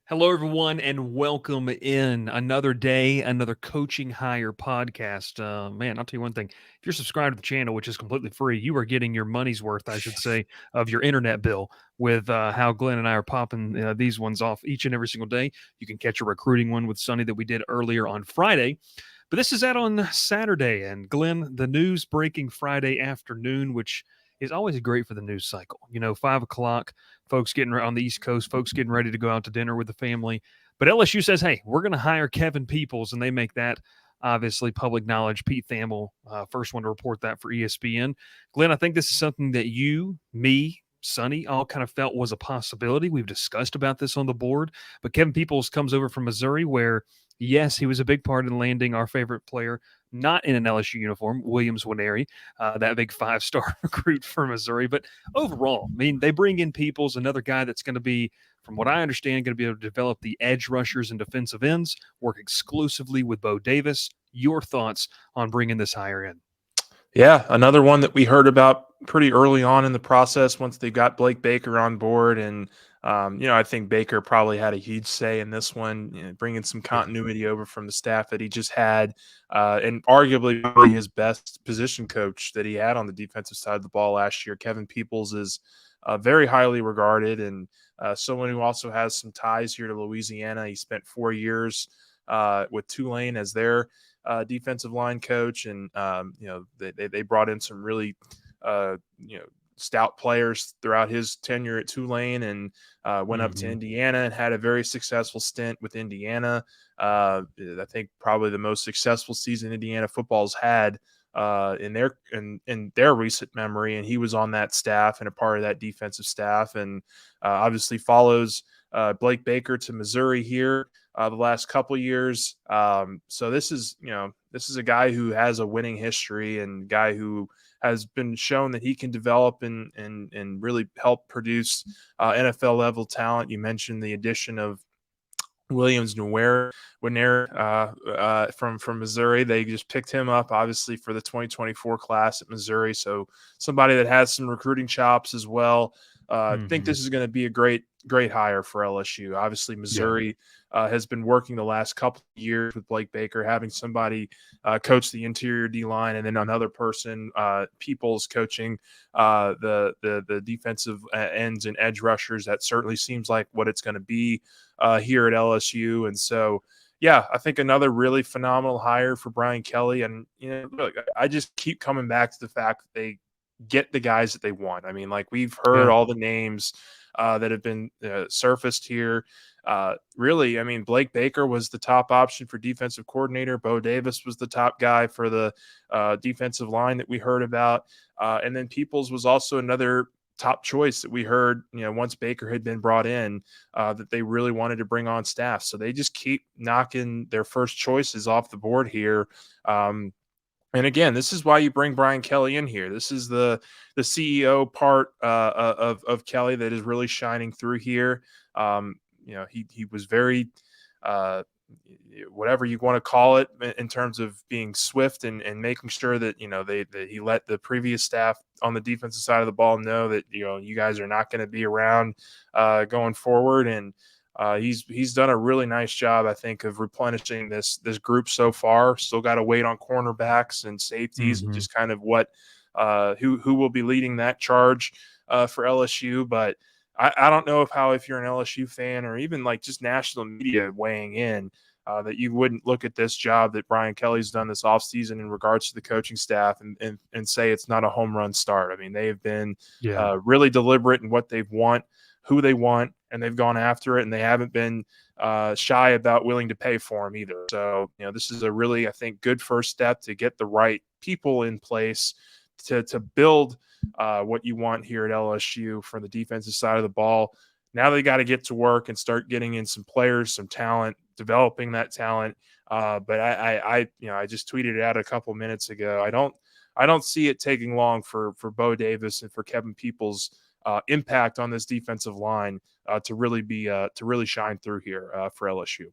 Hello, everyone, and welcome in another day, another Coaching Hire podcast. Man, I'll tell you one thing. If you're subscribed to the channel, which is completely free, you are getting your money's worth, I should say, of your internet bill with how Glenn and I are popping these ones off each and every single day. You can catch a recruiting one with Sonny that we did earlier on Friday. But this is out on Saturday, and Glenn, the news breaking Friday afternoon, which is always great for the news cycle. 5 o'clock, folks getting on the East Coast, folks getting ready to go out to dinner with the family. But LSU says, hey, we're going to hire Kevin Peoples, and they make that obviously public knowledge. Pete Thamel, first one to report that for ESPN. Glenn, I think this is something that you, me, Sonny, all kind of felt was a possibility. We've discussed about this on the board, but Kevin Peoples comes over from Missouri where, yes, he was a big part in landing our favorite player, not in an LSU uniform, Williams Winery, that big five-star recruit for Missouri. But overall, I mean, they bring in Peoples, another guy that's going to be, from what I understand, going to be able to develop the edge rushers and defensive ends, work exclusively with Bo Davis. Your thoughts on bringing this hire in? Yeah, another one that we heard about pretty early on in the process once they got Blake Baker on board. And, I think Baker probably had a huge say in this one, bringing some Yeah. continuity over from the staff that he just had, and arguably probably his best position coach that he had on the defensive side of the ball last year. Kevin Peoples is very highly regarded and someone who also has some ties here to Louisiana. He spent 4 years with Tulane as their defensive line coach, and they brought in some really stout players throughout his tenure at Tulane, and went up to Indiana and had a very successful stint with Indiana. I think probably the most successful season Indiana football's had in their recent memory, and he was on that staff and a part of that defensive staff, and obviously follows Blake Baker to Missouri here the last couple years. So this is a guy who has a winning history and guy who has been shown that he can develop and really help produce NFL level talent. You mentioned the addition of Williams Nowhere from Missouri. They just picked him up, obviously, for the 2024 class at Missouri. So somebody that has some recruiting chops as well. I think this is going to be a great hire for LSU. Obviously, Missouri has been working the last couple of years with Blake Baker, having somebody coach the interior D line, and then another person, Peoples, coaching the defensive ends and edge rushers. That certainly seems like what it's going to be here at LSU. And so, yeah, I think another really phenomenal hire for Brian Kelly. And, look, I just keep coming back to the fact that they get the guys that they want. I mean, like, we've heard all the names that have been surfaced here. Really, I mean, Blake Baker was the top option for defensive coordinator. Bo Davis was the top guy for the defensive line that we heard about. And then Peoples was also another top choice that we heard, once Baker had been brought in, that they really wanted to bring on staff. So they just keep knocking their first choices off the board here. And again, this is why you bring Brian Kelly in here. This is the CEO part of Kelly that is really shining through here. He was very whatever you want to call it in terms of being swift and making sure that he let the previous staff on the defensive side of the ball know that you guys are not going to be around going forward. And he's done a really nice job, I think, of replenishing this group so far. Still got to wait on cornerbacks and safeties and just kind of what who will be leading that charge for LSU. But I don't know if you're an LSU fan or even like just national media weighing in, that you wouldn't look at this job that Brian Kelly's done this offseason in regards to the coaching staff and say it's not a home run start. I mean, they have been really deliberate in what they want, who they want, and they've gone after it, and they haven't been shy about willing to pay for him either. So, this is a really, I think, good first step to get the right people in place to build what you want here at LSU from the defensive side of the ball. Now they got to get to work and start getting in some players, some talent, developing that talent. But I just tweeted it out a couple minutes ago. I don't see it taking long for Bo Davis and for Kevin Peoples' impact on this defensive line to really shine through here for LSU.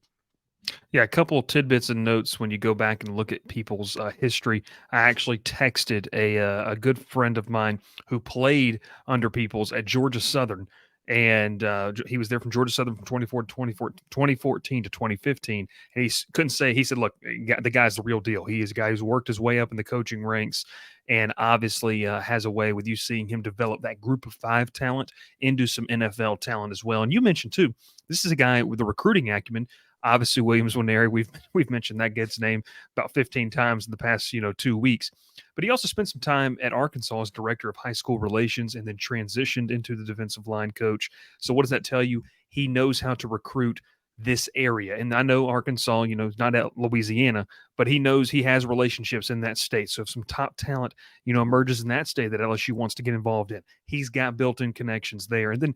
Yeah, a couple of tidbits and notes when you go back and look at people's history. I actually texted a good friend of mine who played under Peoples at Georgia Southern, And he was there from Georgia Southern from 2014 to 2015. And couldn't say, he said, look, the guy's the real deal. He is a guy who's worked his way up in the coaching ranks and obviously has a way with you seeing him develop that group of 5 talent into some NFL talent as well. And you mentioned, too, this is a guy with the recruiting acumen. Obviously, Williams Nwaneri, we've mentioned that kid's name about 15 times in the past 2 weeks. But he also spent some time at Arkansas as director of high school relations and then transitioned into the defensive line coach. So what does that tell you? He knows how to recruit this area. And I know Arkansas, not at Louisiana, but he knows he has relationships in that state. So if some top talent, emerges in that state that LSU wants to get involved in, he's got built-in connections there. And then,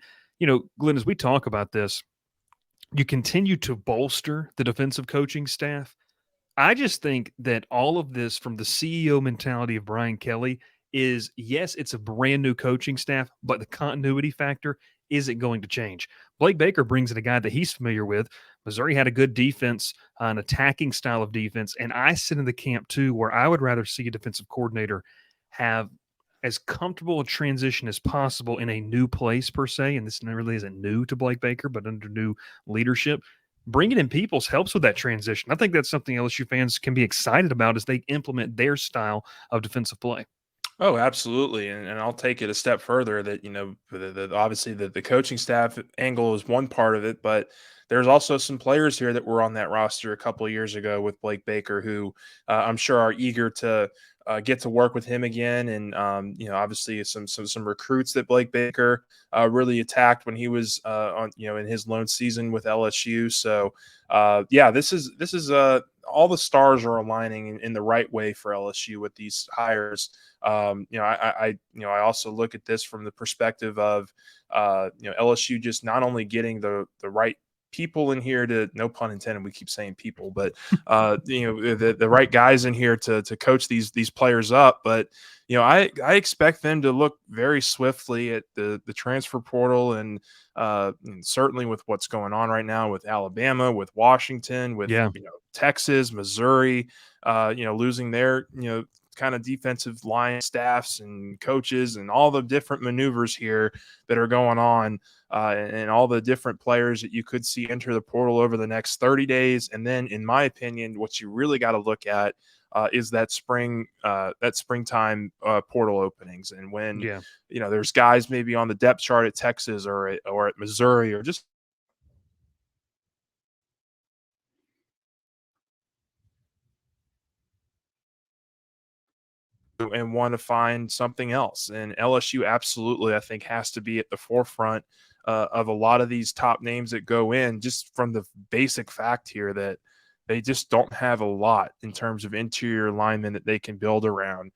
Glenn, as we talk about this, you continue to bolster the defensive coaching staff. I just think that all of this from the CEO mentality of Brian Kelly is, yes, it's a brand new coaching staff, but the continuity factor isn't going to change. Blake Baker brings in a guy that he's familiar with. Missouri had a good defense, an attacking style of defense, and I sit in the camp too where I would rather see a defensive coordinator have as comfortable a transition as possible in a new place per se, and this really isn't new to Blake Baker, but under new leadership. Bringing in Peoples helps with that transition. I think that's something LSU fans can be excited about as they implement their style of defensive play. Oh, absolutely. And I'll take it a step further that, obviously the coaching staff angle is one part of it, but there's also some players here that were on that roster a couple of years ago with Blake Baker who I'm sure are eager to get to work with him again. And, obviously some recruits that Blake Baker really attacked when he was in his lone season with LSU. So, this is all the stars are aligning in the right way for LSU with these hires. I also look at this from the perspective of, LSU just not only getting the right people in here to, no pun intended, we keep saying people, but the right guys in here to coach these players up. But I expect them to look very swiftly at the transfer portal and certainly with what's going on right now with Alabama, with Washington, with Texas, Missouri, losing their kind of defensive line staffs and coaches and all the different maneuvers here that are going on and all the different players that you could see enter the portal over the next 30 days. And then, in my opinion, what you really got to look at is that springtime portal openings. And when, there's guys maybe on the depth chart at Texas or at Missouri or just and want to find something else. And LSU absolutely, I think, has to be at the forefront of a lot of these top names that go in, just from the basic fact here that they just don't have a lot in terms of interior linemen that they can build around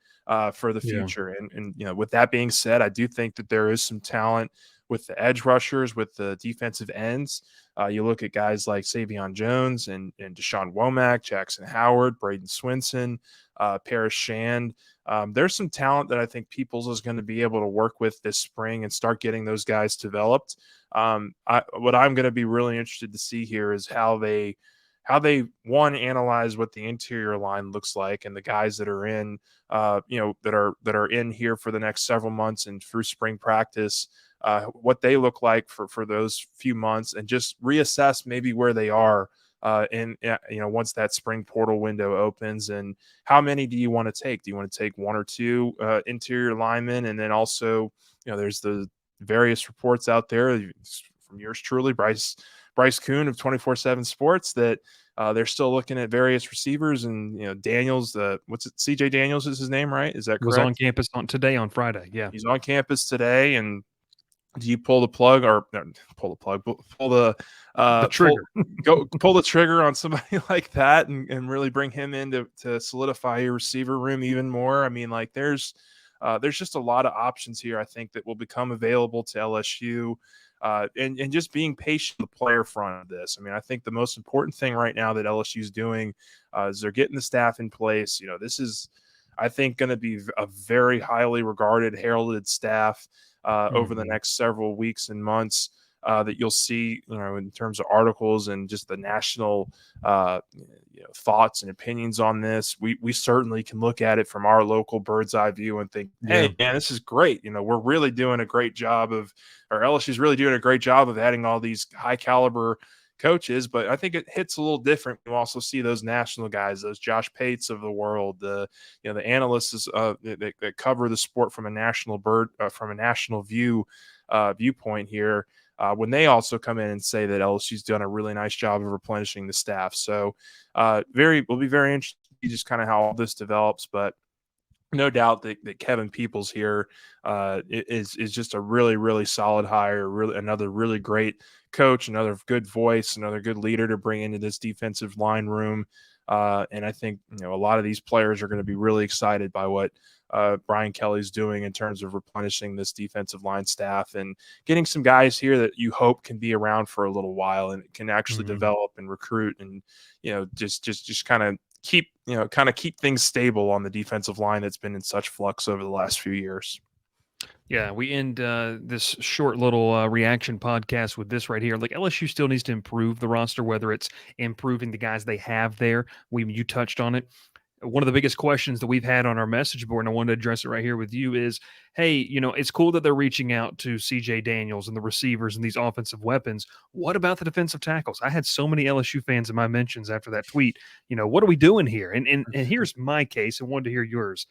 for the future. And with that being said, I do think that there is some talent with the edge rushers, with the defensive ends. You look at guys like Savion Jones and Deshaun Womack, Jackson Howard, Braden Swinson, Paris Shand. There's some talent that I think Peoples is going to be able to work with this spring and start getting those guys developed. What I'm going to be really interested to see here is how they analyze what the interior line looks like and the guys that are in, that are in here for the next several months and through spring practice, what they look like for those few months, and just reassess maybe where they are once that spring portal window opens. And how many do you want to take? Do you want to take one or two interior linemen? And then also, there's the various reports out there from yours truly, Bryce Koon of 24/7 Sports, that they're still looking at various receivers. And Daniels, CJ Daniels is his name, right? Is that correct? Was on campus today on Friday. Yeah, he's on campus today. And do you pull the plug or pull the trigger? Pull the trigger on somebody like that and really bring him in to solidify your receiver room even more? I mean, like there's just a lot of options here, I think, that will become available to LSU. And just being patient on the player front of this. I mean, I think the most important thing right now that LSU is doing is they're getting the staff in place. This is, I think, going to be a very highly regarded, heralded staff over the next several weeks and months. that you'll see, in terms of articles and just the national thoughts and opinions on this. We certainly can look at it from our local bird's eye view and think, Yeah. hey, man, this is great. We're really doing a great job or LSU's really doing a great job of adding all these high caliber coaches, but I think it hits a little different. You also see those national guys, those Josh Pates of the world, the analysts that cover the sport from a national viewpoint here. When they also come in and say that LSU's done a really nice job of replenishing the staff. So will be very interesting to see just kind of how all this develops, but no doubt that Kevin Peoples here is just a really, really solid hire, really another really great coach, another good voice, another good leader to bring into this defensive line room. And I think a lot of these players are going to be really excited by what Brian Kelly's doing in terms of replenishing this defensive line staff and getting some guys here that you hope can be around for a little while and can actually develop and recruit and just kind of keep things stable on the defensive line that's been in such flux over the last few years. Yeah, we end this short little reaction podcast with this right here. Like LSU still needs to improve the roster, whether it's improving the guys they have there. You touched on it. One of the biggest questions that we've had on our message board, and I wanted to address it right here with you, is, hey, it's cool that they're reaching out to CJ Daniels and the receivers and these offensive weapons. What about the defensive tackles? I had so many LSU fans in my mentions after that tweet. What are we doing here? And here's my case. I wanted to hear yours.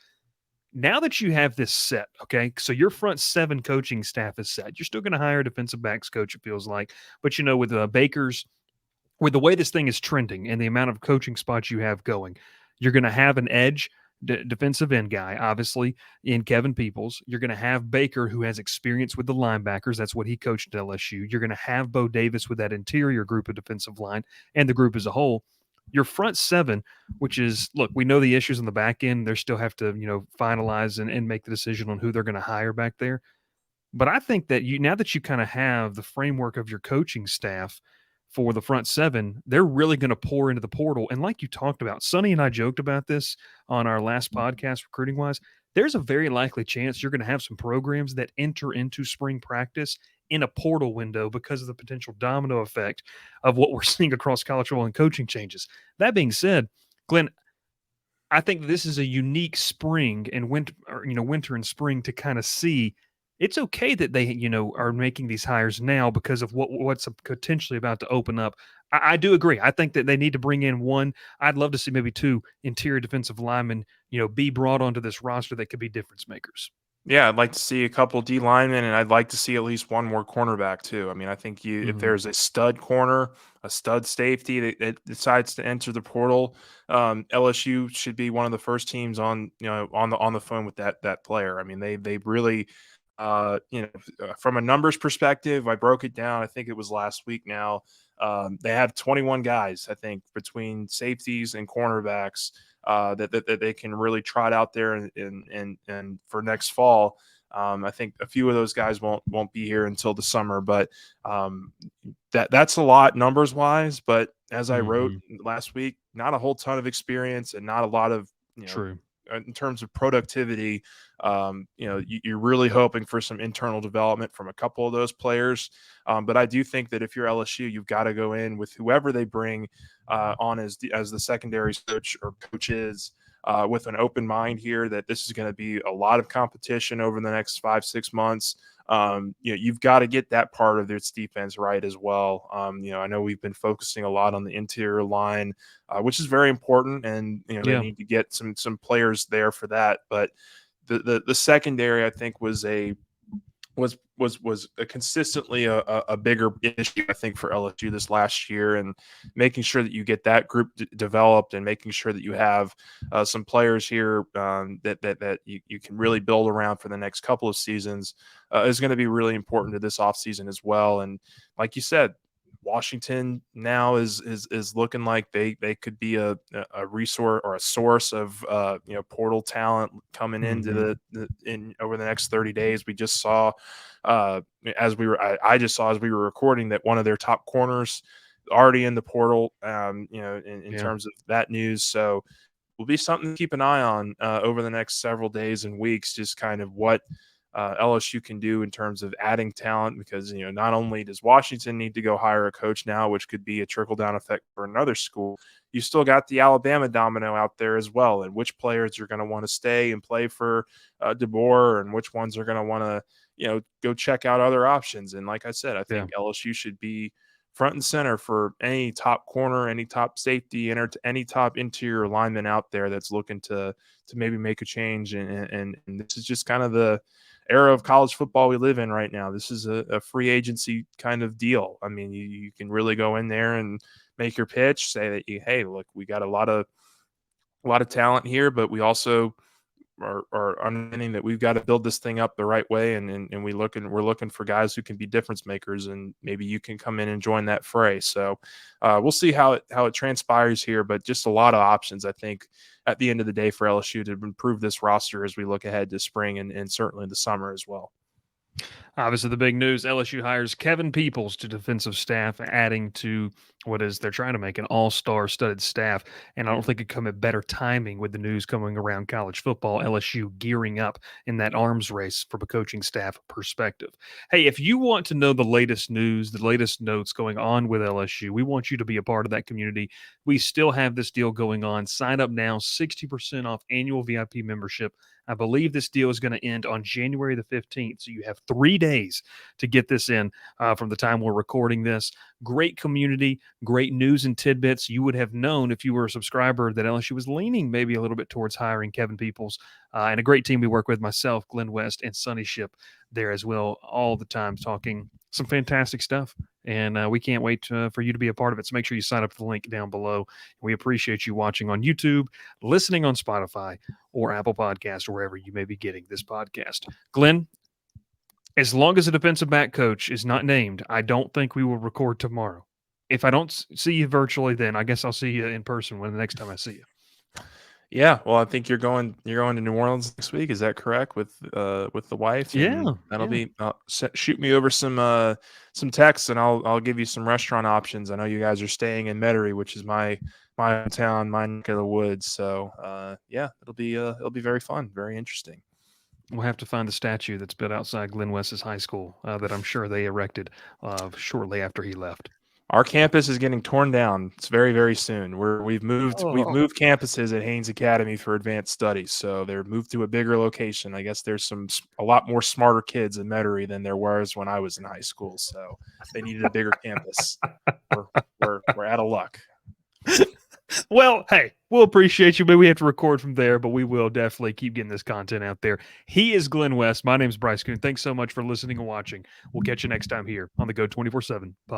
Now that you have this set, okay, so your front seven coaching staff is set. You're still going to hire a defensive backs coach, it feels like. But, with Baker's, with the way this thing is trending and the amount of coaching spots you have going, you're going to have an edge defensive end guy, obviously, in Kevin Peoples. You're going to have Baker, who has experience with the linebackers. That's what he coached at LSU. You're going to have Bo Davis with that interior group of defensive line and the group as a whole. Your front seven, which is, look, we know the issues on the back end. They still have to, finalize and make the decision on who they're going to hire back there. But I think that now that you kind of have the framework of your coaching staff for the front seven, they're really going to pour into the portal. And like you talked about, Sonny and I joked about this on our last podcast, recruiting wise. There's a very likely chance you're going to have some programs that enter into spring practice in a portal window because of the potential domino effect of what we're seeing across college football and coaching changes. That being said, Glenn, I think this is a unique spring and winter and spring to kind of see. It's okay that they, are making these hires now because of what's potentially about to open up. I do agree. I think that they need to bring in one. I'd love to see maybe two interior defensive linemen, be brought onto this roster that could be difference makers. Yeah, I'd like to see a couple D linemen, and I'd like to see at least one more cornerback too. I mean, I think if there's a stud corner, a stud safety that decides to enter the portal, LSU should be one of the first teams on on the phone with that player. I mean, they really, from a numbers perspective, I broke it down. I think it was last week now. They have 21 guys, I think, between safeties and cornerbacks that they can really trot out there and for next fall. I think a few of those guys won't be here until the summer, but that's a lot numbers wise. But as I wrote last week, not a whole ton of experience and not a lot of True. In terms of productivity. You're really hoping for some internal development from a couple of those players. But I do think that if you're LSU, you've got to go in with whoever they bring on as the secondary coach or coaches with an open mind here that this is going to be a lot of competition over the next 5-6 months. You've got to get that part of this defense right as well. I know we've been focusing a lot on the interior line, which is very important, and they need to get some players there for that. But the secondary, I think, was consistently a bigger issue, I think, for LSU this last year, and making sure that you get that group developed and making sure that you have some players here that you can really build around for the next couple of seasons is going to be really important to this offseason as well. And like you said, Washington now is looking like they could be a resource or a source of portal talent coming into in over the next 30 days. We just saw I just saw as we were recording that one of their top corners already in the portal. In terms of that news, so will be something to keep an eye on over the next several days and weeks. Just kind of what LSU can do in terms of adding talent, because not only does Washington need to go hire a coach now, which could be a trickle down effect for another school, you still got the Alabama domino out there as well, and which players are going to want to stay and play for DeBoer, and which ones are going to want to go check out other options. And like I said, I think LSU should be front and center for any top corner, any top safety, any top interior lineman out there that's looking to maybe make a change. And this is just kind of the era of college football we live in right now. This is a free agency kind of deal. I mean, you can really go in there and make your pitch, say that hey, look, we got a lot of talent here, but we also are understanding that we've got to build this thing up the right way, and we're looking for guys who can be difference makers, and maybe you can come in and join that fray. So we'll see how it transpires here, but just a lot of options, I think, at the end of the day, for LSU to improve this roster as we look ahead to spring and certainly the summer as well. Obviously, the big news: LSU hires Kevin Peoples to defensive staff, adding to they're trying to make an all-star studded staff. And I don't think it come at better timing with the news coming around college football. LSU gearing up in that arms race from a coaching staff perspective. Hey, if you want to know the latest news, the latest notes going on with LSU, we want you to be a part of that community. We still have this deal going on. Sign up now, 60% off annual VIP membership. I believe this deal is going to end on January the 15th. So you have 3 days to get this in from the time we're recording this. Great community, great news and tidbits. You would have known if you were a subscriber that LSU was leaning maybe a little bit towards hiring Kevin Peoples, and a great team we work with, myself, Glen West, and Sonny Ship there as well, all the time talking some fantastic stuff. And we can't wait for you to be a part of it. So make sure you sign up for the link down below. We appreciate you watching on YouTube, listening on Spotify or Apple Podcast, or wherever you may be getting this podcast. Glenn, as long as the defensive back coach is not named, I don't think we will record tomorrow. If I don't see you virtually, then I guess I'll see you in person when the next time I see you. Yeah, well, I think you're going to New Orleans next week. Is that correct with the wife? And that'll be. Shoot me over some texts, and I'll give you some restaurant options. I know you guys are staying in Metairie, which is my town, my neck of the woods. So it'll be very fun, very interesting. We'll have to find the statue that's built outside Glen West's high school that I'm sure they erected shortly after he left. Our campus is getting torn down. It's very, very soon. We've moved campuses at Haynes Academy for advanced studies, so they're moved to a bigger location. I guess there's a lot more smarter kids in Metairie than there was when I was in high school, so they needed a bigger campus. We're out of luck. Well, hey, we'll appreciate you. Maybe we have to record from there, but we will definitely keep getting this content out there. He is Glen West. My name is Bryce Koon. Thanks so much for listening and watching. We'll catch you next time here on the Go 24/7 podcast.